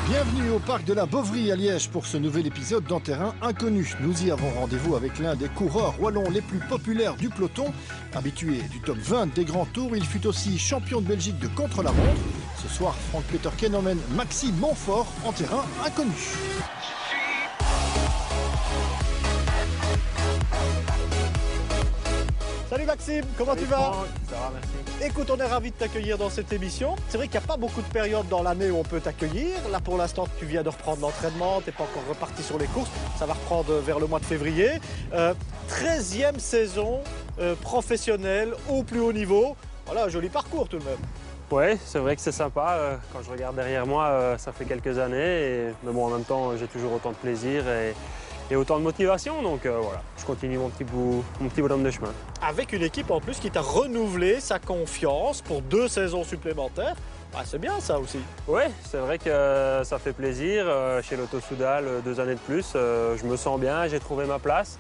Bienvenue au parc de la Boverie à Liège pour ce nouvel épisode d'En terrain inconnu. Nous y avons rendez-vous avec l'un des coureurs wallons les plus populaires du peloton. Habitué du top 20 des grands tours, il fut aussi champion de Belgique de contre-la-montre. Ce soir, Frank-Peter Ken emmène Maxime Montfort en terrain inconnu. Salut Maxime, comment tu vas? Ça va, merci. Écoute, on est ravis de t'accueillir dans cette émission. C'est vrai qu'il n'y a pas beaucoup de périodes dans l'année où on peut t'accueillir. Là, pour l'instant, tu viens de reprendre l'entraînement, tu n'es pas encore reparti sur les courses. Ça va reprendre vers le mois de février. 13e saison professionnelle au plus haut niveau. Voilà, un joli parcours tout de même. Ouais, c'est vrai que c'est sympa. Quand je regarde derrière moi, ça fait quelques années. Mais bon, en même temps, j'ai toujours autant de plaisir et autant de motivation. Donc voilà, je continue mon petit bonhomme de chemin. Avec une équipe en plus qui t'a renouvelé sa confiance pour 2 saisons supplémentaires. Ah, c'est bien ça aussi. Oui, c'est vrai que ça fait plaisir. Chez Lotto Soudal, 2 années de plus, je me sens bien, j'ai trouvé ma place.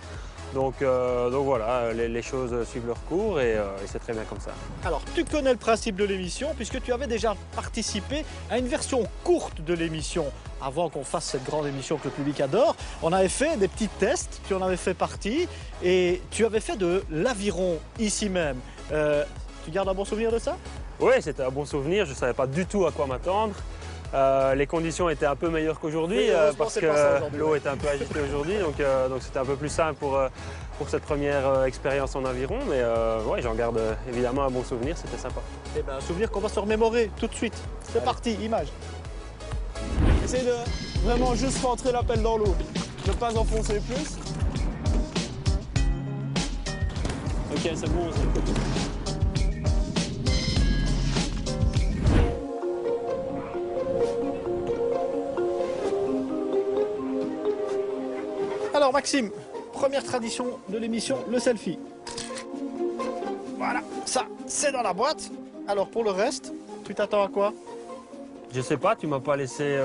Donc voilà, les choses suivent leur cours et c'est très bien comme ça. Alors, tu connais le principe de l'émission puisque tu avais déjà participé à une version courte de l'émission avant qu'on fasse cette grande émission que le public adore. On avait fait des petits tests, tu en avais fait partie et tu avais fait de l'aviron ici même. Tu gardes un bon souvenir de ça? Oui, c'était un bon souvenir, je ne savais pas du tout à quoi m'attendre. Les conditions étaient un peu meilleures qu'aujourd'hui parce que l'eau était un peu agitée aujourd'hui, donc c'était un peu plus simple pour cette première expérience en aviron. Mais ouais, j'en garde évidemment un bon souvenir, c'était sympa. Eh ben, un souvenir qu'on va se remémorer tout de suite. C'est parti, image. Essaye de vraiment juste rentrer la pelle dans l'eau, ne pas enfoncer plus. Ok, c'est bon, Alors Maxime, première tradition de l'émission, le selfie. Voilà, ça c'est dans la boîte. Alors pour le reste, tu t'attends à quoi? Je sais pas, tu m'as pas laissé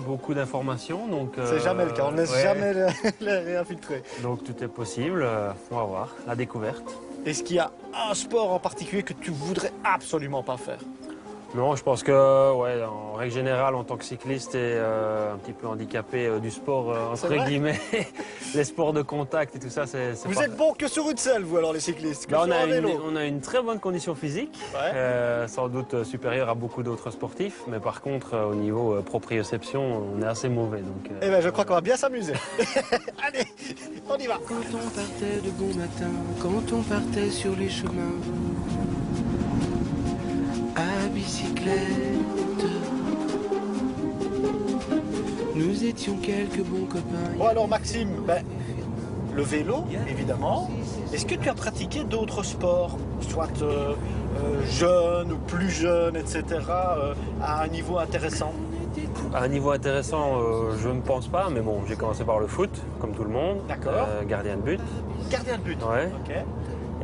beaucoup d'informations, donc... C'est jamais le cas, on ne laisse jamais les rien filtrer. Donc tout est possible, on va voir, la découverte. Est-ce qu'il y a un sport en particulier que tu voudrais absolument pas faire? Non, je pense que, ouais, en règle générale, en tant que cycliste et un petit peu handicapé du sport, entre guillemets, les sports de contact et tout ça, c'est Vous êtes bon que sur une selle, vous alors les cyclistes, que on sur un vélo. on a une très bonne condition physique, sans doute supérieure à beaucoup d'autres sportifs, mais par contre, au niveau proprioception, on est assez mauvais. Donc, eh ben, je crois qu'on va bien s'amuser. Allez, on y va. Quand on partait de bon matin, quand on partait sur les chemins, à bicyclette, nous étions quelques bons copains. Bon alors Maxime, le vélo, évidemment. Est-ce que tu as pratiqué d'autres sports, soit jeune ou plus jeune, etc., à un niveau intéressant? À un niveau intéressant, je ne pense pas, mais bon, j'ai commencé par le foot, comme tout le monde. D'accord. Gardien de but. Gardien de but. Ouais. Ok.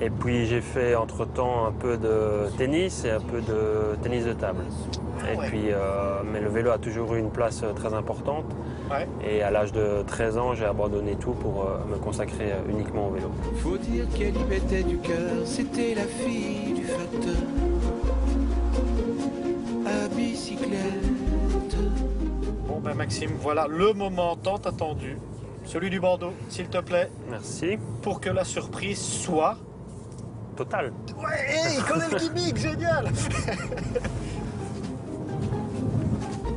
Et puis j'ai fait entre-temps un peu de tennis et un peu de tennis de table. Mais le vélo a toujours eu une place très importante. Ouais. Et à l'âge de 13 ans, j'ai abandonné tout pour me consacrer uniquement au vélo. Faut dire qu'elle y mettait du cœur, c'était la fille du facteur. À bicyclette. Bon Maxime, voilà le moment tant attendu. Celui du bandeau, s'il te plaît. Merci. Pour que la surprise soit... Total. Ouais, il connaît le gimmick, génial.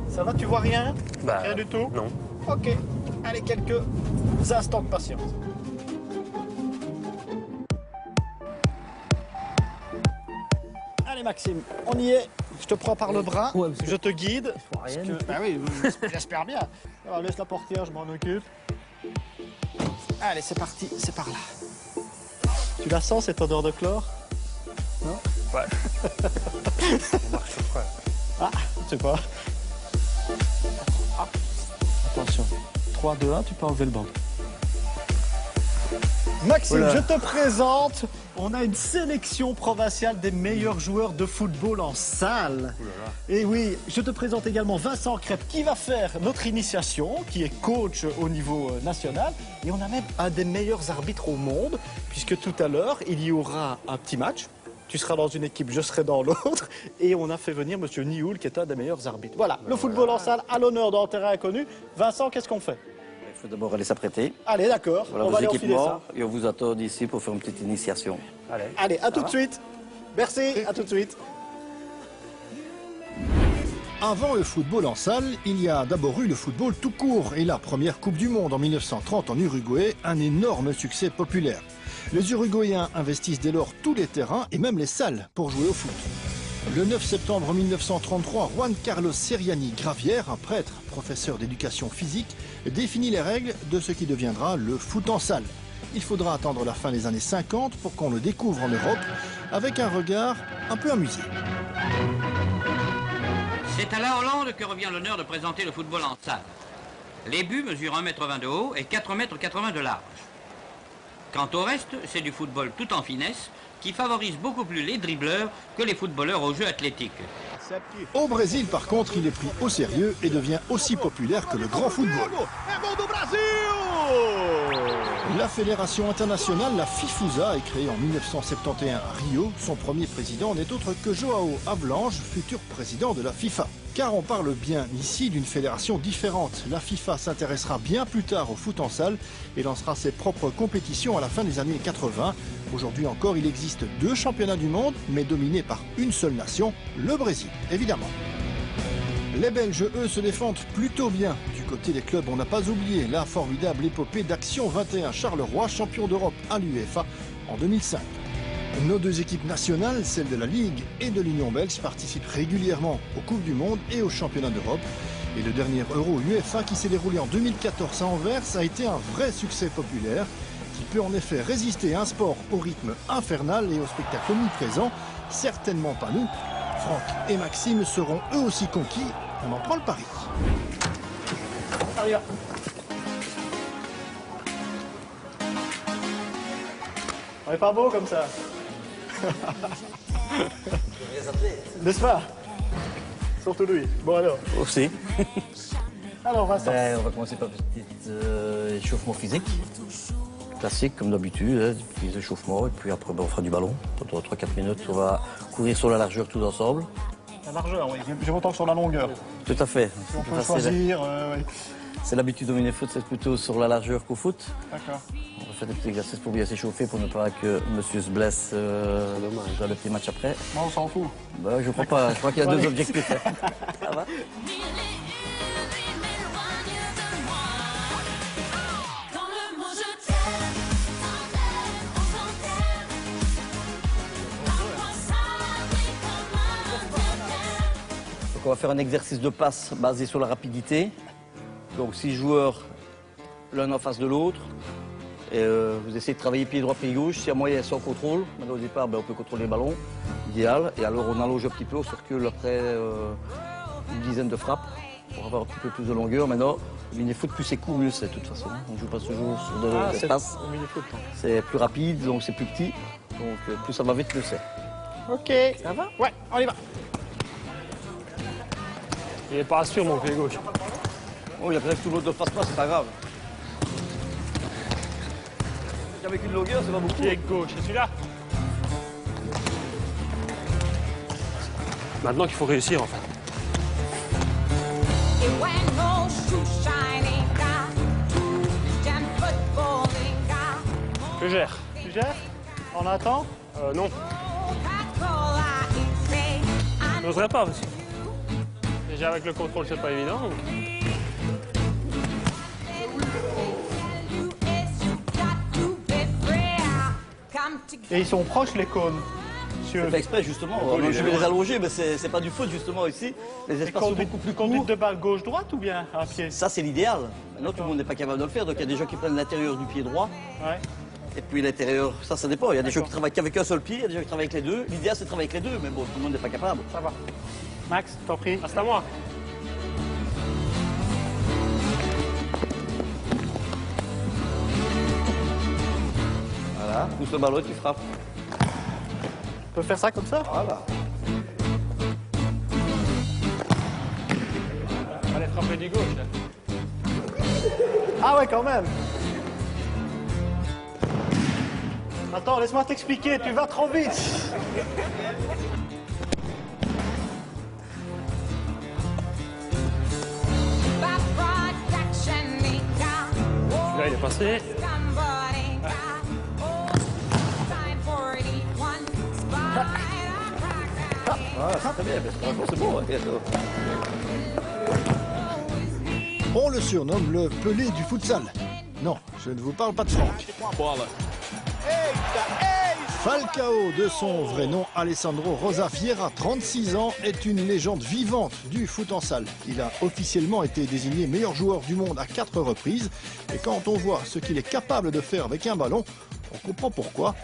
Ça va, tu vois rien? Rien du tout? Non. Ok, allez, quelques instants de patience. Allez Maxime, on y est. Je te prends par le bras, je te guide. Ah oui, j'espère bien. Alors, laisse la portière, je m'en occupe. Allez, c'est parti, c'est par là. Tu la sens cette odeur de chlore? Non? Ouais. On marche sur quoi? Ah, je sais pas. Ah. Attention. 3, 2, 1, tu peux enlever le bandeau. Maxime, je te présente. On a une sélection provinciale des meilleurs joueurs de football en salle. Et oui, je te présente également Vincent Crêpe qui va faire notre initiation, qui est coach au niveau national. Et on a même un des meilleurs arbitres au monde, puisque tout à l'heure, il y aura un petit match. tu seras dans une équipe, je serai dans l'autre. Et on a fait venir Monsieur Nioul, qui est un des meilleurs arbitres. Voilà, le football en salle à l'honneur dans le terrain inconnu. Vincent, qu'est-ce qu'on fait? Il faut d'abord aller s'apprêter. Allez, d'accord, Voilà on vos va aller enfiler équipements ça. et on vous attend ici pour faire une petite initiation. Allez, à tout de suite. Merci, à tout de suite. Avant le football en salle, il y a d'abord eu le football tout court et la première Coupe du Monde en 1930 en Uruguay, un énorme succès populaire. Les Uruguayens investissent dès lors tous les terrains et même les salles pour jouer au foot. Le 9 septembre 1933, Juan Carlos Seriani Gravière, un prêtre, professeur d'éducation physique, définit les règles de ce qui deviendra le foot en salle. Il faudra attendre la fin des années 50 pour qu'on le découvre en Europe avec un regard un peu amusé. C'est à la Hollande que revient l'honneur de présenter le football en salle. Les buts mesurent 1,20 m de haut et 4,80 m de large. Quant au reste, c'est du football tout en finesse qui favorise beaucoup plus les dribbleurs que les footballeurs au jeu athlétique. Au Brésil, par contre, il est pris au sérieux et devient aussi populaire que le grand football. La fédération internationale, la FIFUSA, est créée en 1971 à Rio. Son premier président n'est autre que João Havelange, futur président de la FIFA. Car on parle bien ici d'une fédération différente. La FIFA s'intéressera bien plus tard au foot en salle et lancera ses propres compétitions à la fin des années 80. Aujourd'hui encore, il existe 2 championnats du monde, mais dominés par une seule nation, le Brésil, évidemment. Les Belges, eux, se défendent plutôt bien. Du côté des clubs, on n'a pas oublié la formidable épopée d'Action 21 Charleroi, champion d'Europe à l'UEFA en 2005. Nos 2 équipes nationales, celles de la Ligue et de l'Union belge, participent régulièrement aux Coupes du Monde et aux Championnats d'Europe. Et le dernier Euro UEFA qui s'est déroulé en 2014 à Anvers a été un vrai succès populaire qui peut en effet résister à un sport au rythme infernal et au spectacle omniprésent. Certainement pas nous. Franck et Maxime seront eux aussi conquis. On en prend le pari. Allez, on est pas beau comme ça. N'est-ce pas? Surtout lui. Bon alors. Aussi. Alors Vincent. On va commencer par un petit échauffement physique. Classique comme d'habitude, hein, des petits échauffements. Et puis après on fera du ballon. Pendant 3-4 minutes, on va courir sur la largeur tous ensemble. La largeur, oui. J'ai autant que sur la longueur. Tout à fait. Si on peut choisir, oui. C'est l'habitude au mini-foot, c'est plutôt sur la largeur qu'au foot. D'accord. On va faire des petits exercices pour bien s'échauffer, pour ne pas que monsieur se blesse dans le petit match après. Non, on s'en fout. Bah, je crois pas. Je crois qu'il y a 2 objectifs. Ça va? Donc on va faire un exercice de passe basé sur la rapidité. Donc 6 joueurs l'un en face de l'autre. Et vous essayez de travailler pied droit, pied gauche. S'il y a moyen, sans contrôle. Maintenant, au départ, on peut contrôler le ballon. Idéal. Et alors, on allonge un petit peu, on circule après une dizaine de frappes pour avoir un petit peu plus de longueur. Maintenant, le mini-foot, plus c'est court, mieux c'est de toute façon. On ne joue pas toujours sur de l'espace. C'est plus rapide, donc c'est plus petit. Donc, plus ça va vite, mieux c'est. Ok. Ça va? Ouais, on y va. Il est pas sûr, mon pied gauche. Oh, il y a peut-être que tout l'autre ne passe pas, c'est pas grave. Avec une longueur, c'est pas beaucoup. Pied gauche, c'est celui-là. Maintenant qu'il faut réussir, en fait. Je gère. Tu gères? On attend? Non. Je n'oserais pas aussi. Déjà avec le contrôle, c'est pas évident. Donc... Et ils sont proches les cônes. C'est fait exprès justement. Je vais les allonger, mais c'est pas du foot justement ici. Les espaces sont beaucoup plus Conduite courts. de balle gauche-droite ou bien à pied? Ça c'est l'idéal. Maintenant tout le monde n'est pas capable de le faire, donc il y a des gens qui prennent l'intérieur du pied droit. Ouais. Et puis l'intérieur, ça dépend. Il y a des gens qui travaillent qu'avec un seul pied, il y a des gens qui travaillent avec les deux. L'idéal c'est de travailler avec les deux, mais bon, tout le monde n'est pas capable. Ça va. Max, t'en prie. Ah, c'est à moi. Voilà, pousse le ballon et tu frappes. On peut faire ça comme ça? Voilà. Allez, frapper du gauche, là. Ah ouais, quand même. Attends, laisse-moi t'expliquer, tu vas trop vite. Là, il est passé. C'est bon. On le surnomme le Pelé du futsal. Non, je ne vous parle pas de Franck. Falcao, de son vrai nom Alessandro Rosa Vieira, 36 ans, est une légende vivante du foot en salle. Il a officiellement été désigné meilleur joueur du monde à 4 reprises. Et quand on voit ce qu'il est capable de faire avec un ballon, on comprend pourquoi.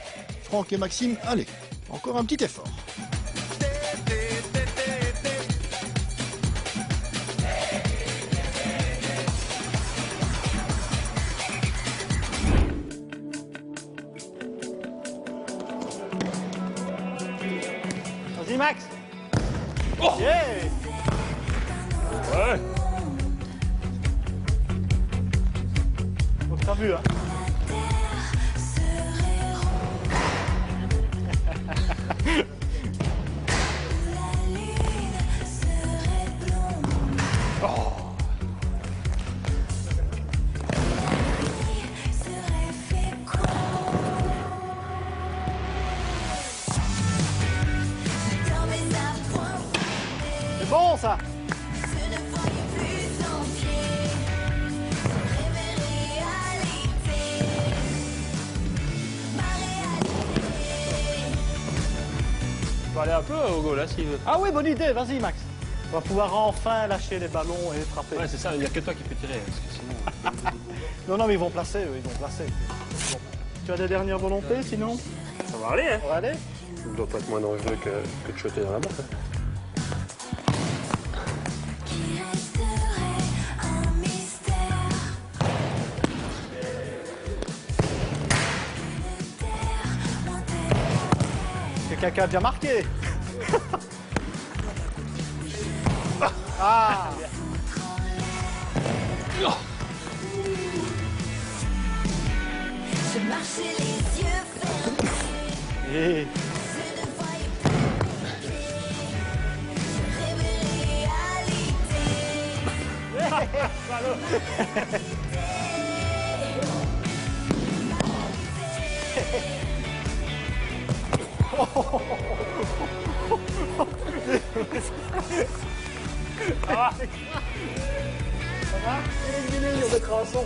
Franck et Maxime, allez, encore un petit effort. Vas-y Max. Oh yeah. Ouais. Donc t'as vu hein. C'est bon ça. Il peut aller un peu au goal, là, s'il veut. Ah oui, bonne idée, vas-y Max. On va pouvoir enfin lâcher les ballons et les frapper. Ouais, c'est ça, il n'y a que toi qui peux tirer, parce que sinon... Non, mais ils vont placer, eux, ils vont placer. Bon. Tu as des dernières volontés, sinon? Ça va aller, hein. On va aller? Ça ne doit pas être moins dangereux que de shooter dans la barre. Quelqu'un qui a déjà marqué. Ah. Je marchais les yeux fermés. Et... Ah. Ça va? Éliminé, on mettra un son.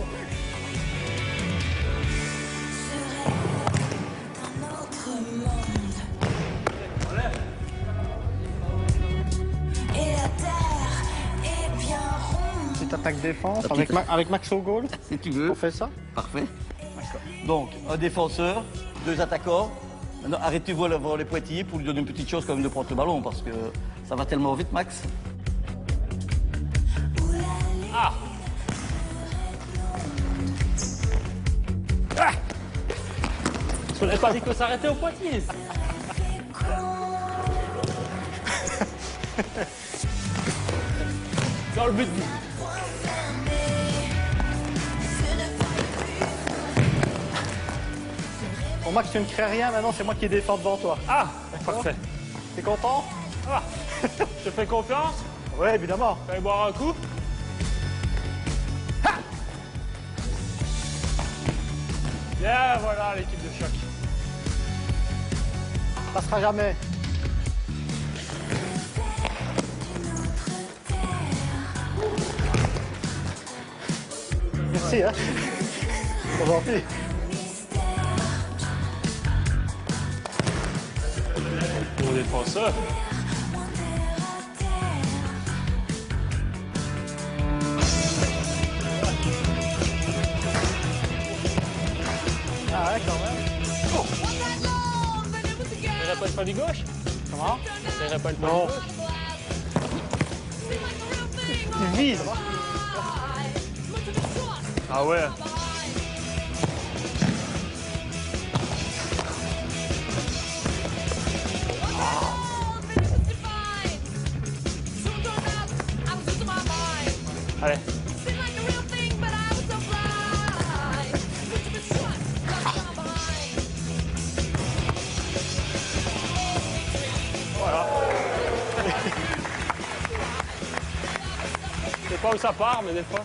Petite attaque-défense avec Max au goal. Si tu veux. On fait ça? Parfait. Donc, un défenseur, 2 attaquants. Maintenant, arrêtez voir les pointillés pour lui donner une petite chose quand même de prendre le ballon parce que ça va tellement vite, Max. Ah. Ah. On n'avait pas dit que s'arrêtait au poitiers. Dans le but. Bon Max, tu ne crées rien, maintenant c'est moi qui défends devant toi. Ah, parfait. T'es content? Ah. Je te fais confiance. Oui, évidemment. Allez boire un coup. Bien, voilà l'équipe de choc. Ça passera jamais. Merci, hein. C'est gentil. Pour les défenseurs. Ah ouais, quand même. Oh. Ça irait pas le pas du gauche? Comment? Ça irait pas le pas Non. du gauche? Il vise. Ah ouais. Allez. pas où ça part, mais des fois.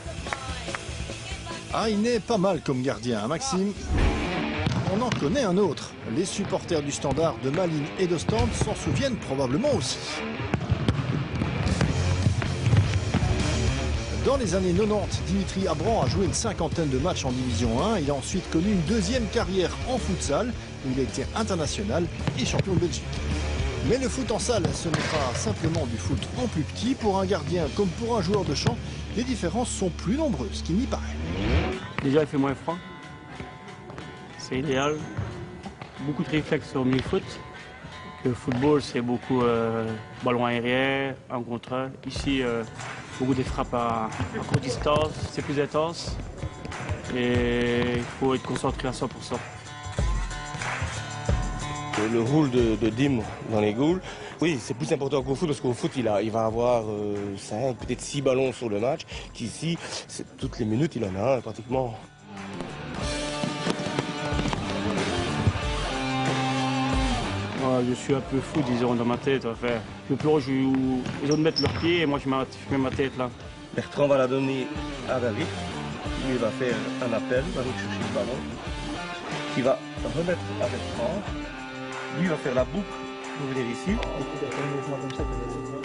Ah, il n'est pas mal comme gardien, hein, Maxime. On en connaît un autre. Les supporters du Standard de Malines et d'Ostende s'en souviennent probablement aussi. Dans les années 90, Dimitri Abran a joué une cinquantaine de matchs en Division 1. Il a ensuite connu une deuxième carrière en futsal, où il a été international et champion de Belgique. Mais le foot en salle, ce n'est pas simplement du foot en plus petit. Pour un gardien comme pour un joueur de champ, les différences sont plus nombreuses qu'il n'y paraît. Déjà, il fait moins froid. C'est idéal. Beaucoup de réflexes au mini-foot. Le football, c'est beaucoup ballon aérien, en contre. Ici, beaucoup de frappes à courte distance. C'est plus intense. Et il faut être concentré à 100%. Le rôle de Dim dans les goals, oui, c'est plus important qu'au foot parce qu'au foot, il va avoir 5, peut-être 6 ballons sur le match, qu'ici, toutes les minutes, il en a un pratiquement. Je suis un peu fou, disons, dans ma tête. Enfin, le plus haut, ils ont de mettre leurs pieds et moi, je mets ma tête là. Bertrand va la donner à David. Lui, il va faire un appel, va aller chercher le ballon, qui va remettre à Bertrand. Lui va faire la boucle, vous venez ici.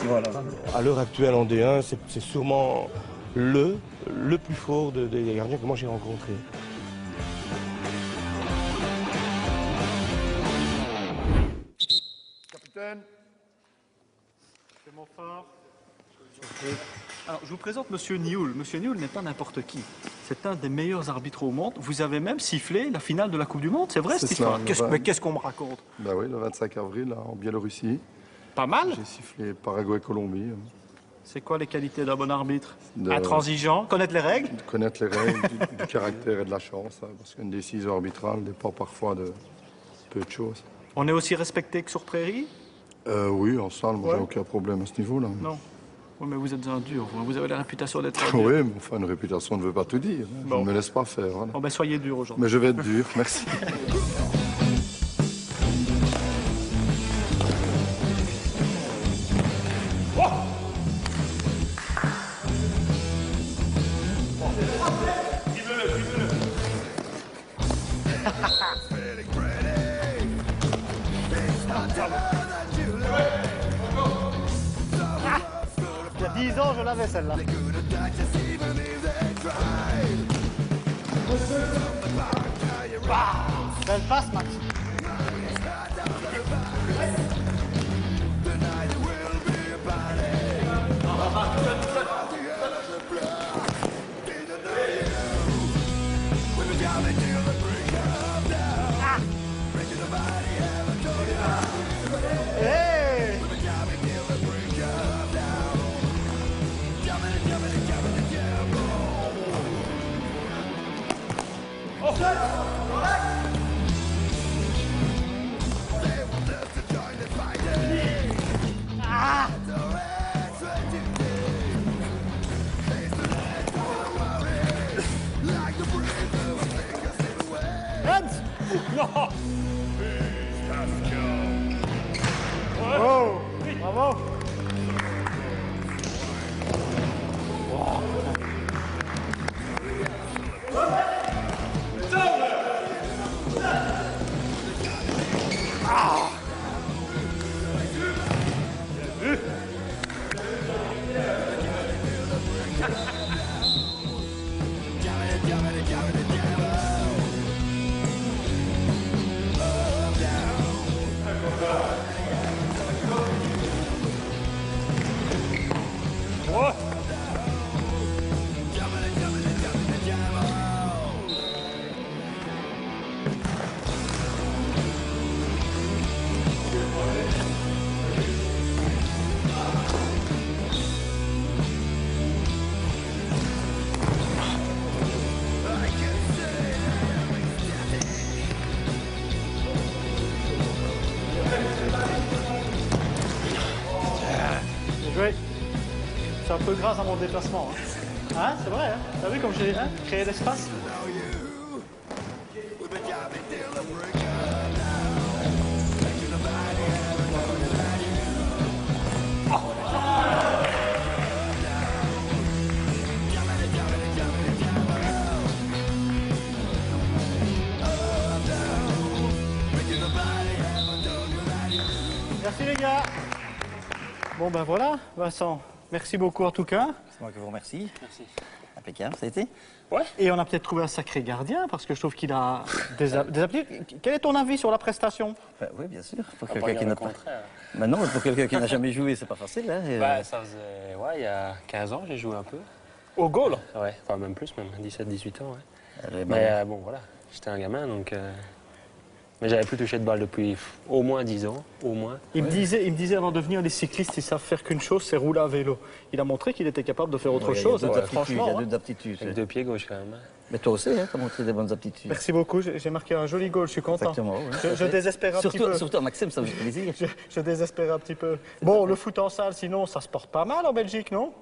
Voilà. À l'heure actuelle en D1, c'est sûrement le plus fort des gardiens que moi j'ai rencontré. Capitaine, c'est mon phare. Alors, je vous présente Monsieur Nioul. Monsieur Nioul n'est pas n'importe qui. C'est un des meilleurs arbitres au monde. Vous avez même sifflé la finale de la Coupe du Monde, c'est vrai cette histoire? Mais qu'est-ce qu'on me raconte? Ben oui, le 25 avril, là, en Biélorussie. Pas mal. J'ai sifflé Paraguay-Colombie. C'est quoi les qualités d'un bon arbitre? Intransigeant, connaître les règles? Connaître les règles, du caractère et de la chance, hein, parce qu'une décision arbitrale dépend parfois de peu de choses. On est aussi respecté que sur prairie? Oui, en salle, moi, j'ai aucun problème à ce niveau-là. Non. Oui, mais vous êtes un dur. Vous avez la réputation d'être un dur. Oui, mais enfin, une réputation ne veut pas tout dire. Bon. Je ne me laisse pas faire. Voilà. Bon, ben, soyez dur aujourd'hui. Mais je vais être dur, merci. Il y a 10 ans, je l'avais celle-là. Belle passe, Max. Hey! Ah! Hans! Non! Oh! Bravo! Joué. C'est un peu grâce à mon déplacement. Hein, c'est vrai, hein? T'as vu comme j'ai créé l'espace? Bon ben voilà, Vincent, merci beaucoup en tout cas. C'est moi qui vous remercie. Merci. Impeccable, ça a été? Ouais. Et on a peut-être trouvé un sacré gardien, parce que je trouve qu'il a des aptitudes. Quel est ton avis sur la prestation? Oui, bien sûr. Pour On quelqu'un qui n'a pas... Mais non, pour quelqu'un qui n'a jamais joué, c'est pas facile. Hein, Bah, ça faisait, ouais, il y a 15 ans, j'ai joué un peu. Au goal? Ouais, enfin même plus, même 17-18 ans, ouais. Allez, Mais bon, voilà, j'étais un gamin, donc... Mais j'avais plus touché de balle depuis au moins 10 ans, au moins. Il me disait avant de venir, les cyclistes, ils savent faire qu'une chose, c'est rouler à vélo. Il a montré qu'il était capable de faire autre chose, franchement. Il y a deux aptitudes. Avec 2 pieds gauche quand même. Mais toi aussi, hein, tu as montré des bonnes aptitudes. Merci beaucoup, j'ai marqué un joli goal, je suis content. Exactement, ouais. Je désespère un petit peu. Surtout à Maxime, ça me fait plaisir. Je désespère un petit peu. Bon, le foot en salle, sinon, ça se porte pas mal en Belgique, non?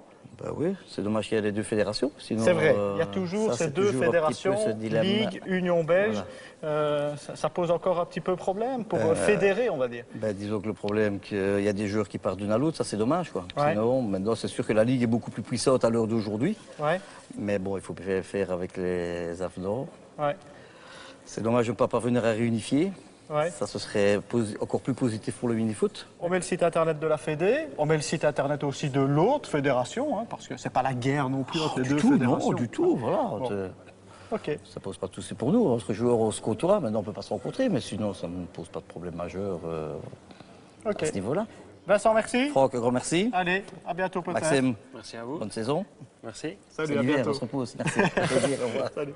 Bah oui, c'est dommage qu'il y ait les deux fédérations. C'est vrai, il y a toujours ces deux fédérations, Ligue, Union belge. Voilà. Ça pose encore un petit peu problème pour fédérer, on va dire. Ben, disons que le problème, qu'il y a des joueurs qui partent d'une à l'autre, ça c'est dommage, quoi. Ouais. Sinon, maintenant, c'est sûr que la Ligue est beaucoup plus puissante à l'heure d'aujourd'hui. Ouais. Mais bon, il faut faire avec les avenants. Ouais. C'est dommage de ne pas parvenir à réunifier. Ouais. Ça, ce serait encore plus positif pour le mini-foot. On met le site internet de la Fédé, on met le site internet aussi de l'autre fédération, hein, parce que c'est pas la guerre non plus entre les deux fédérations. Non, du tout, voilà. Bon. Ok. Ça pose pas de soucis pour nous. Entre joueurs, on se côtoie. Maintenant, on peut pas se rencontrer, mais sinon, ça ne pose pas de problème majeur à ce niveau-là. Vincent, merci. Franck, grand merci. Allez, à bientôt peut-être. Maxime, merci à vous. Bonne saison. Merci. Salut, à bientôt. On se repose. Merci. Au revoir. Salut.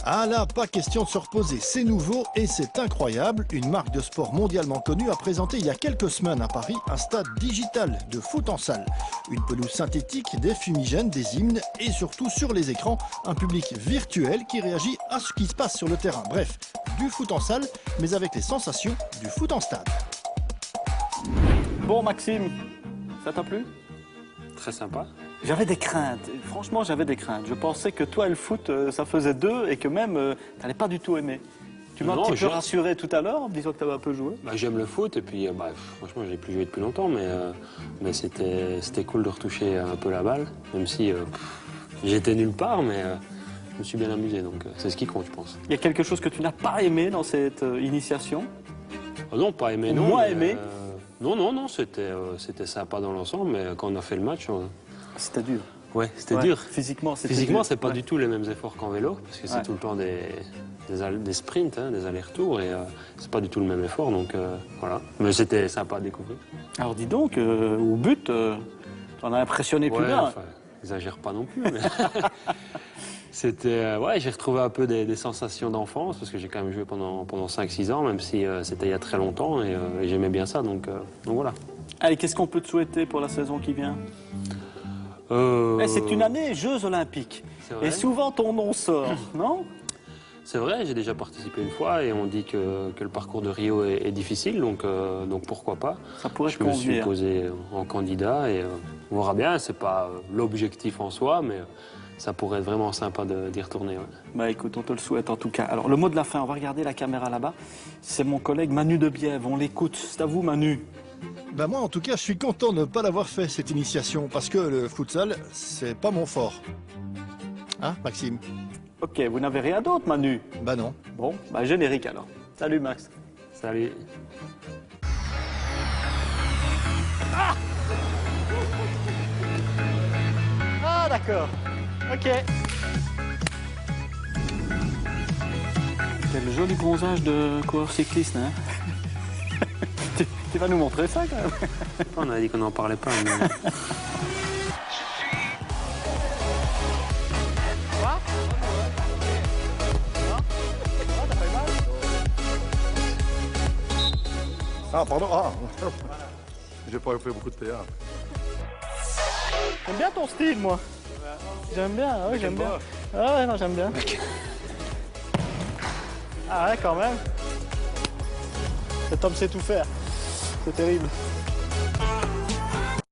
Ah là, pas question de se reposer, c'est nouveau et c'est incroyable. Une marque de sport mondialement connue a présenté il y a quelques semaines à Paris un stade digital de foot en salle. Une pelouse synthétique, des fumigènes, des hymnes et surtout sur les écrans, un public virtuel qui réagit à ce qui se passe sur le terrain. Bref, du foot en salle, mais avec les sensations du foot en stade. Bon, Maxime, ça t'a plu? Très sympa. J'avais des craintes, franchement j'avais des craintes. Je pensais que toi et le foot, ça faisait deux et que même, tu n'allais pas du tout aimer. Tu m'as un petit peu rassuré tout à l'heure en me disant que tu avais un peu joué. Bah, j'aime le foot et puis franchement j'ai plus joué depuis longtemps, mais c'était cool de retoucher un peu la balle, même si j'étais nulle part, mais je me suis bien amusé, donc c'est ce qui compte je pense. Il y a quelque chose que tu n'as pas aimé dans cette initiation? Non, pas aimé, non. Moins aimé? Non, c'était sympa dans l'ensemble, mais quand on a fait le match... C'était dur. Ouais, c'était dur. Physiquement, c'est pas du tout les mêmes efforts qu'en vélo, parce que c'est tout le temps des sprints, hein, des allers-retours, et c'est pas du tout le même effort, donc voilà. Mais c'était sympa à découvrir. Alors dis donc, au but, t'en as impressionné plus d'un. Enfin, exagère pas non plus, mais... C'était, j'ai retrouvé un peu des sensations d'enfance, parce que j'ai quand même joué pendant 5-6 ans, même si c'était il y a très longtemps, et j'aimais bien ça, donc voilà. Allez, qu'est-ce qu'on peut te souhaiter pour la saison qui vient? C'est une année Jeux Olympiques. Et souvent ton nom sort, non? C'est vrai, j'ai déjà participé une fois et on dit que le parcours de Rio est difficile, donc pourquoi pas. Ça pourrait Je me suis posé en candidat et on verra bien. C'est pas l'objectif en soi, mais ça pourrait être vraiment sympa d'y retourner. Ouais. Bah écoute, on te le souhaite en tout cas. Alors le mot de la fin, on va regarder la caméra là-bas. C'est mon collègue Manu de Bièvre, on l'écoute. C'est à vous Manu. Ben moi, en tout cas, je suis content de ne pas l'avoir fait, cette initiation, parce que le futsal, c'est pas mon fort. Hein, Maxime? Ok, vous n'avez rien d'autre, Manu? Bah non. Bon, bah générique alors. Salut Max. Salut. Ah d'accord. Ok. Quel joli bronzage de coureur cycliste, hein? Tu vas nous montrer ça quand même. On a dit qu'on n'en parlait pas. Mais... Ah, pardon. Ah. J'ai pas fait beaucoup de théâtre. J'aime bien ton style, moi. J'aime bien, oui, j'aime bien. Ah ouais, non, j'aime bien. Ah ouais, quand même. Cet homme sait tout faire. C'est terrible.